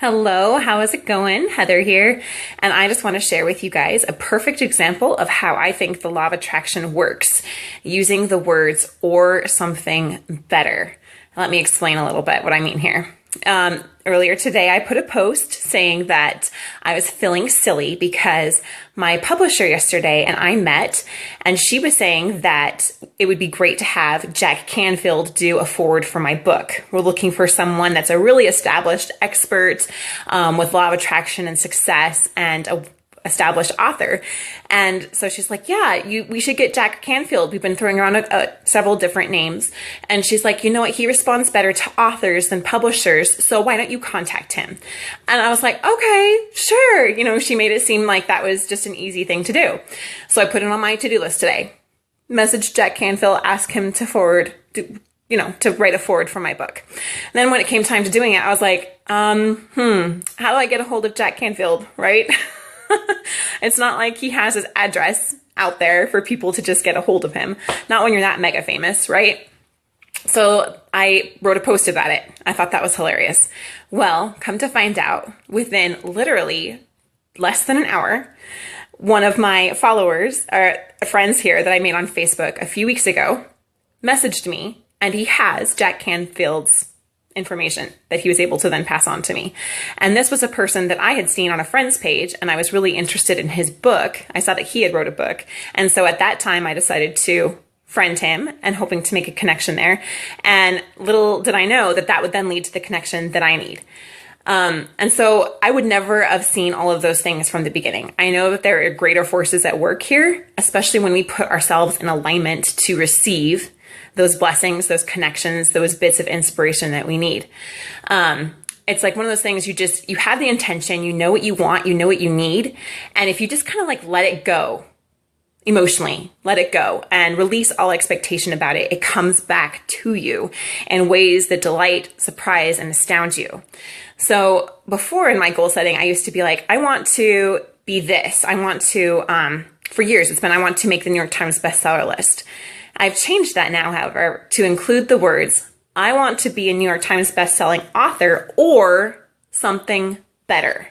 Hello, how is it going? Heather here, and I just want to share with you guys a perfect example of how I think the law of attraction works using the words or something better. Let me explain a little bit what I mean here. Earlier today, I put a post saying that I was feeling silly because my publisher yesterday and I met, and she was saying that it would be great to have Jack Canfield do a forward for my book. We're looking for someone that's a really established expert with law of attraction and success and a established author. And so she's like, yeah, we should get Jack Canfield. We've been throwing around several different names. And she's like, you know what? He responds better to authors than publishers. So why don't you contact him? And I was like, okay, sure. You know, she made it seem like that was just an easy thing to do. So I put it on my to-do list today. Message Jack Canfield, ask him to to write a forward for my book. And then when it came time to doing it, I was like, how do I get a hold of Jack Canfield, right? It's not like he has his address out there for people to just get a hold of him. Not when you're that mega famous, right? So I wrote a post about it. I thought that was hilarious. Well, come to find out, within literally less than an hour, one of my followers, or friends here that I made on Facebook a few weeks ago, messaged me, and he has Jack Canfield's information that he was able to then pass on to me. And this was a person that I had seen on a friend's page, and I was really interested in his book. I saw that he had wrote a book. And so at that time, I decided to friend him and hoping to make a connection there. And little did I know that that would then lead to the connection that I need. And so I would never have seen all of those things from the beginning. I know that there are greater forces at work here, especially when we put ourselves in alignment to receive those blessings, those connections, those bits of inspiration that we need. It's like one of those things you have the intention, you know what you want, you know what you need. And if you just kind of like let it go emotionally, let it go and release all expectation about it, it comes back to you in ways that delight, surprise, and astound you. So before in my goal setting, I used to be like, I want to be this. I want to, for years, it's been, I want to make the New York Times bestseller list. I've changed that now, however, to include the words, I want to be a New York Times bestselling author or something better.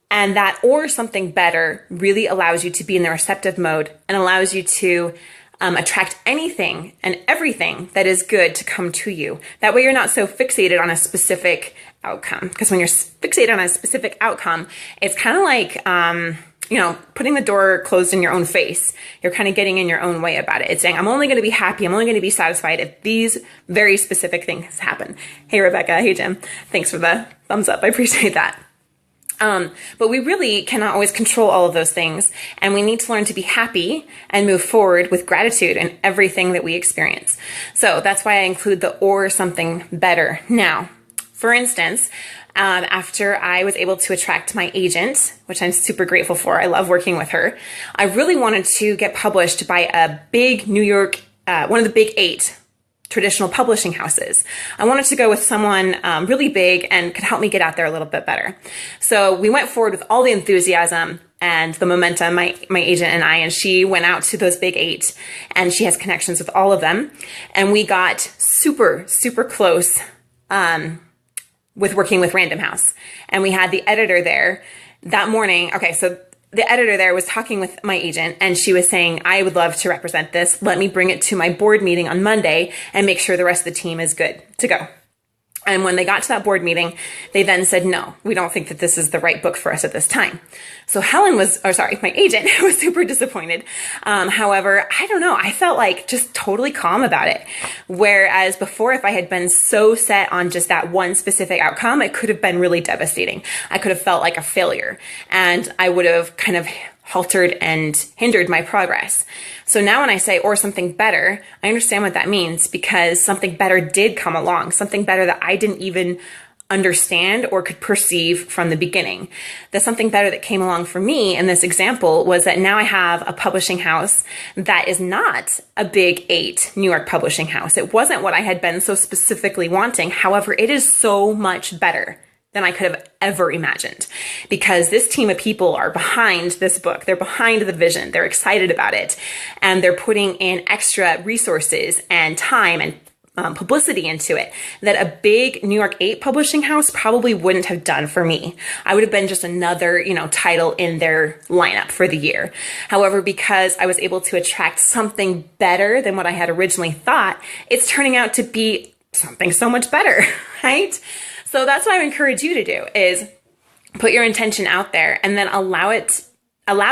And that or something better really allows you to be in the receptive mode and allows you to attract anything and everything that is good to come to you. That way you're not so fixated on a specific outcome. Because when you're fixated on a specific outcome, it's kind of like putting the door closed in your own face. You're kind of getting in your own way about it. It's saying, I'm only going to be happy. I'm only going to be satisfied if these very specific things happen. Hey, Rebecca. Hey, Jim. Thanks for the thumbs up. I appreciate that. But we really cannot always control all of those things. And we need to learn to be happy and move forward with gratitude in everything that we experience. So that's why I include the or something better. Now, for instance, after I was able to attract my agent, which I'm super grateful for, I love working with her, I really wanted to get published by a big New York, one of the big 8 traditional publishing houses. I wanted to go with someone really big and could help me get out there a little bit better. So we went forward with all the enthusiasm and the momentum, my agent and I, and she went out to those big 8, and she has connections with all of them. And we got super, super close with working with Random House. And we had the editor there that morning. Okay, so the editor there was talking with my agent, and she was saying, I would love to represent this. Let me bring it to my board meeting on Monday and make sure the rest of the team is good to go. And when they got to that board meeting, they then said, no, we don't think that this is the right book for us at this time. So my agent was super disappointed. However, I don't know. I felt like just totally calm about it. Whereas before, if I had been so set on just that one specific outcome, it could have been really devastating. I could have felt like a failure, and I would have kind of halted and hindered my progress. So now when I say or something better, I understand what that means, because something better did come along, something better that I didn't even understand or could perceive from the beginning. The something better that came along for me in this example was that now I have a publishing house that is not a big 8 New York publishing house. It wasn't what I had been so specifically wanting. However, it is so much better than I could have ever imagined, because this team of people are behind this book. They're behind the vision. They're excited about it, and they're putting in extra resources and time and publicity into it that a big New York 8 publishing house probably wouldn't have done for me. I would have been just another, title in their lineup for the year. However, because I was able to attract something better than what I had originally thought, it's turning out to be something so much better, right? So that's what I encourage you to do, is put your intention out there and then allow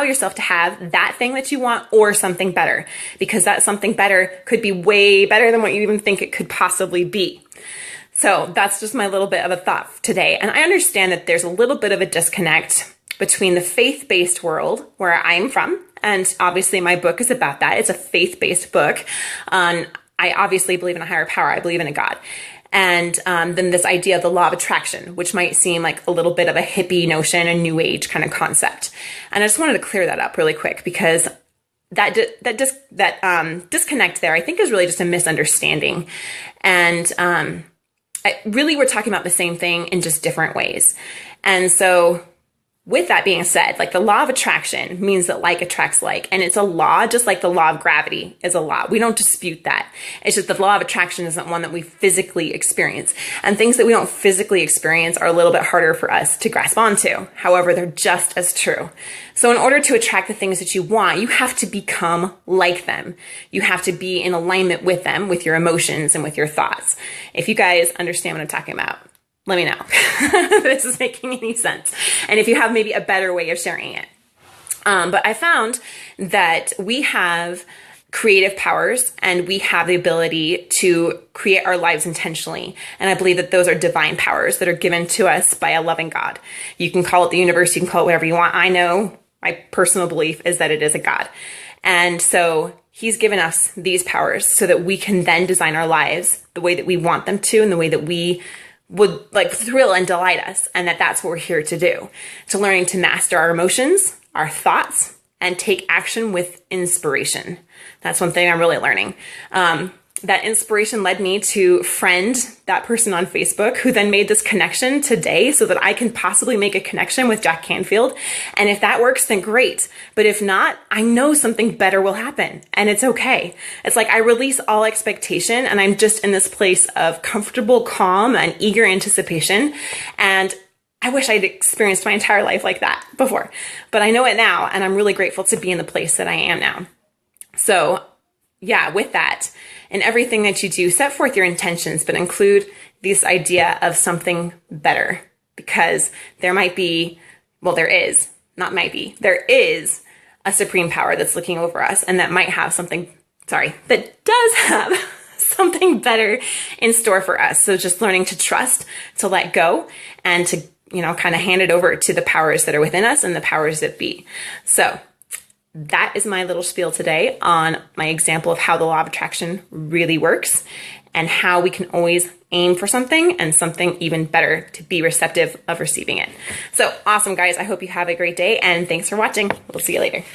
yourself to have that thing that you want or something better, because that something better could be way better than what you even think it could possibly be. So that's just my little bit of a thought today. And I understand that there's a little bit of a disconnect between the faith-based world where I'm from, and obviously my book is about that. It's a faith-based book. I obviously believe in a higher power. I believe in a God. And then this idea of the law of attraction, which might seem like a little bit of a hippie notion, a new age kind of concept. And I just wanted to clear that up really quick, because that disconnect there, I think, is really just a misunderstanding. And really, we're talking about the same thing in just different ways. And so with that being said, like, the law of attraction means that like attracts like, and it's a law, just like the law of gravity is a law. We don't dispute that. It's just the law of attraction isn't one that we physically experience, and things that we don't physically experience are a little bit harder for us to grasp onto. However, they're just as true. So in order to attract the things that you want, you have to become like them. You have to be in alignment with them, with your emotions and with your thoughts. If you guys understand what I'm talking about, let me know if this is making any sense, and if you have maybe a better way of sharing it. But I found that we have creative powers and we have the ability to create our lives intentionally. And I believe that those are divine powers that are given to us by a loving God. You can call it the universe, you can call it whatever you want. I know my personal belief is that it is a God. And so he's given us these powers so that we can then design our lives the way that we want them to, and the way that we would like thrill and delight us. And that's what we're here to do, to learning to master our emotions, our thoughts, and take action with inspiration. That's one thing I'm really learning. That inspiration led me to friend that person on Facebook, who then made this connection today so that I can possibly make a connection with Jack Canfield. And if that works, then great. But if not, I know something better will happen, and it's okay. It's like I release all expectation, and I'm just in this place of comfortable calm and eager anticipation. And I wish I'd experienced my entire life like that before, but I know it now, and I'm really grateful to be in the place that I am now. So yeah, with that, in everything that you do, set forth your intentions, but include this idea of something better, because there might be, well, there is, not might be, there is a supreme power that's looking over us, and that might have something, that does have something better in store for us. So just learning to trust, to let go, and to, kind of hand it over to the powers that are within us and the powers that be. So that is my little spiel today on my example of how the law of attraction really works, and how we can always aim for something and something even better to be receptive of receiving it. So awesome, guys. I hope you have a great day, and thanks for watching. We'll see you later.